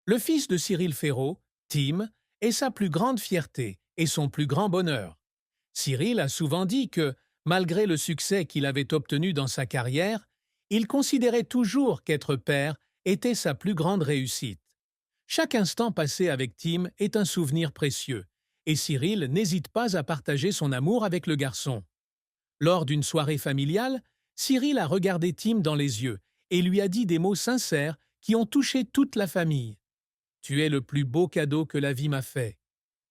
Le fils de Cyril Ferraud, Tim, est sa plus grande fierté et son plus grand bonheur. Cyril a souvent dit que, malgré le succès qu'il avait obtenu dans sa carrière, il considérait toujours qu'être père était sa plus grande réussite. Chaque instant passé avec Tim est un souvenir précieux, et Cyril n'hésite pas à partager son amour avec le garçon. Lors d'une soirée familiale, Cyril a regardé Tim dans les yeux et lui a dit des mots sincères qui ont touché toute la famille. Tu es le plus beau cadeau que la vie m'a fait.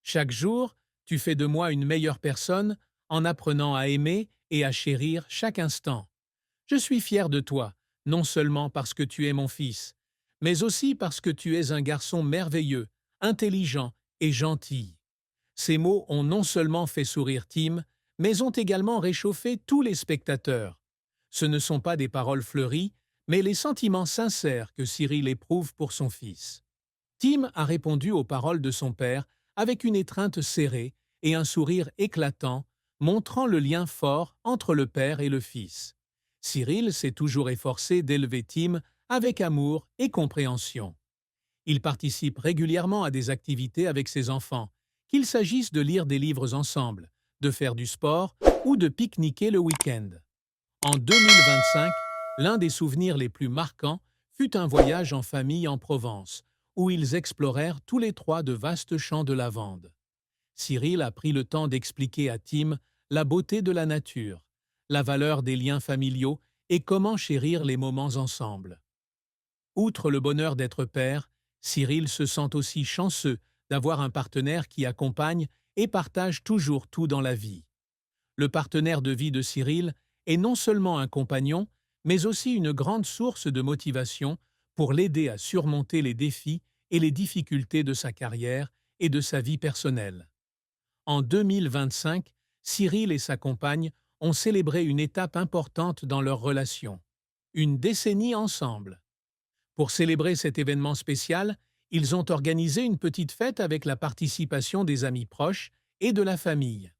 Chaque jour, tu fais de moi une meilleure personne en apprenant à aimer et à chérir chaque instant. Je suis fier de toi, non seulement parce que tu es mon fils, mais aussi parce que tu es un garçon merveilleux, intelligent et gentil. Ces mots ont non seulement fait sourire Tim, mais ont également réchauffé tous les spectateurs. Ce ne sont pas des paroles fleuries, mais les sentiments sincères que Cyril éprouve pour son fils. Tim a répondu aux paroles de son père avec une étreinte serrée et un sourire éclatant, montrant le lien fort entre le père et le fils. Cyril s'est toujours efforcé d'élever Tim avec amour et compréhension. Il participe régulièrement à des activités avec ses enfants, qu'il s'agisse de lire des livres ensemble, de faire du sport ou de pique-niquer le week-end. En 2025, l'un des souvenirs les plus marquants fut un voyage en famille en Provence, où ils explorèrent tous les trois de vastes champs de lavande. Cyril a pris le temps d'expliquer à Tim la beauté de la nature, la valeur des liens familiaux et comment chérir les moments ensemble. Outre le bonheur d'être père, Cyril se sent aussi chanceux d'avoir un partenaire qui accompagne et partage toujours tout dans la vie. Le partenaire de vie de Cyril est non seulement un compagnon, mais aussi une grande source de motivation pour l'aider à surmonter les défis et les difficultés de sa carrière et de sa vie personnelle. En 2025, Cyril et sa compagne ont célébré une étape importante dans leur relation. Une décennie ensemble. Pour célébrer cet événement spécial, ils ont organisé une petite fête avec la participation des amis proches et de la famille.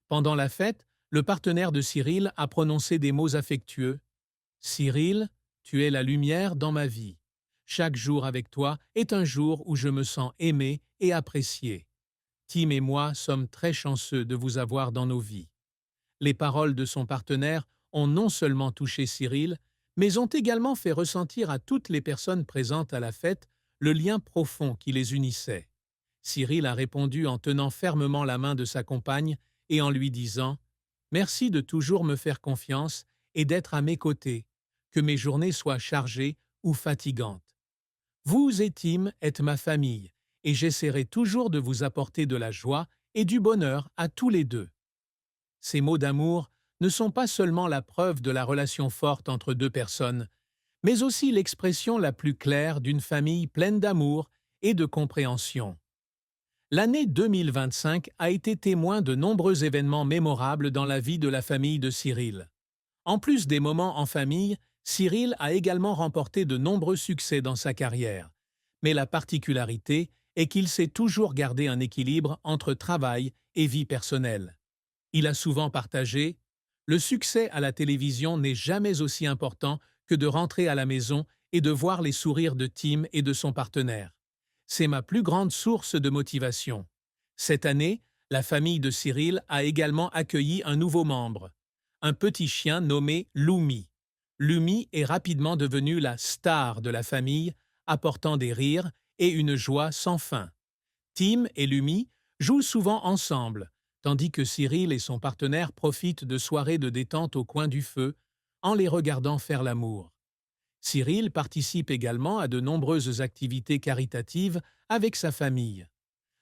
Pendant la fête, le partenaire de Cyril a prononcé des mots affectueux. Cyril, tu es la lumière dans ma vie. Chaque jour avec toi est un jour où je me sens aimé et apprécié. Tim et moi sommes très chanceux de vous avoir dans nos vies. Les paroles de son partenaire ont non seulement touché Cyril, mais ont également fait ressentir à toutes les personnes présentes à la fête le lien profond qui les unissait. Cyril a répondu en tenant fermement la main de sa compagne et en lui disant « Merci de toujours me faire confiance et d'être à mes côtés, que mes journées soient chargées ou fatigantes. Vous et Tim êtes ma famille, et j'essaierai toujours de vous apporter de la joie et du bonheur à tous les deux. » Ces mots d'amour ne sont pas seulement la preuve de la relation forte entre deux personnes, mais aussi l'expression la plus claire d'une famille pleine d'amour et de compréhension. L'année 2025 a été témoin de nombreux événements mémorables dans la vie de la famille de Cyril. En plus des moments en famille, Cyril a également remporté de nombreux succès dans sa carrière. Mais la particularité est qu'il sait toujours garder un équilibre entre travail et vie personnelle. Il a souvent partagé « Le succès à la télévision n'est jamais aussi important que de rentrer à la maison et de voir les sourires de Tim et de son partenaire. C'est ma plus grande source de motivation. » Cette année, la famille de Cyril a également accueilli un nouveau membre, un petit chien nommé Lumi. Lumi est rapidement devenu la star de la famille, apportant des rires et une joie sans fin. Tim et Lumi jouent souvent ensemble, tandis que Cyril et son partenaire profitent de soirées de détente au coin du feu en les regardant faire l'amour. Cyril participe également à de nombreuses activités caritatives avec sa famille.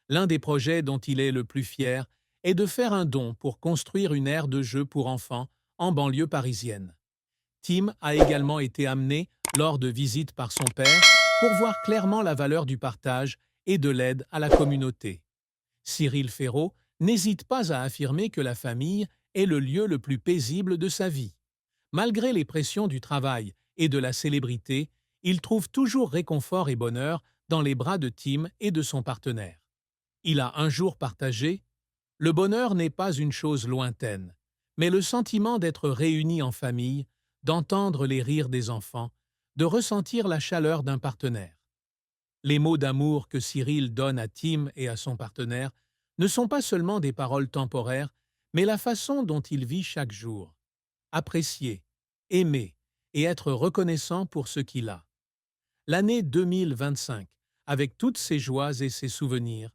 L'un des projets dont il est le plus fier est de faire un don pour construire une aire de jeu pour enfants en banlieue parisienne. Tim a également été amené, lors de visites par son père, pour voir clairement la valeur du partage et de l'aide à la communauté. Cyril Ferraud n'hésite pas à affirmer que la famille est le lieu le plus paisible de sa vie. Malgré les pressions du travail et de la célébrité, il trouve toujours réconfort et bonheur dans les bras de Tim et de son partenaire. Il a un jour partagé « Le bonheur n'est pas une chose lointaine, mais le sentiment d'être réunis en famille, d'entendre les rires des enfants, de ressentir la chaleur d'un partenaire. » Les mots d'amour que Cyril donne à Tim et à son partenaire ne sont pas seulement des paroles temporaires, mais la façon dont il vit chaque jour. Apprécier, aimer et être reconnaissant pour ce qu'il a. L'année 2025, avec toutes ses joies et ses souvenirs,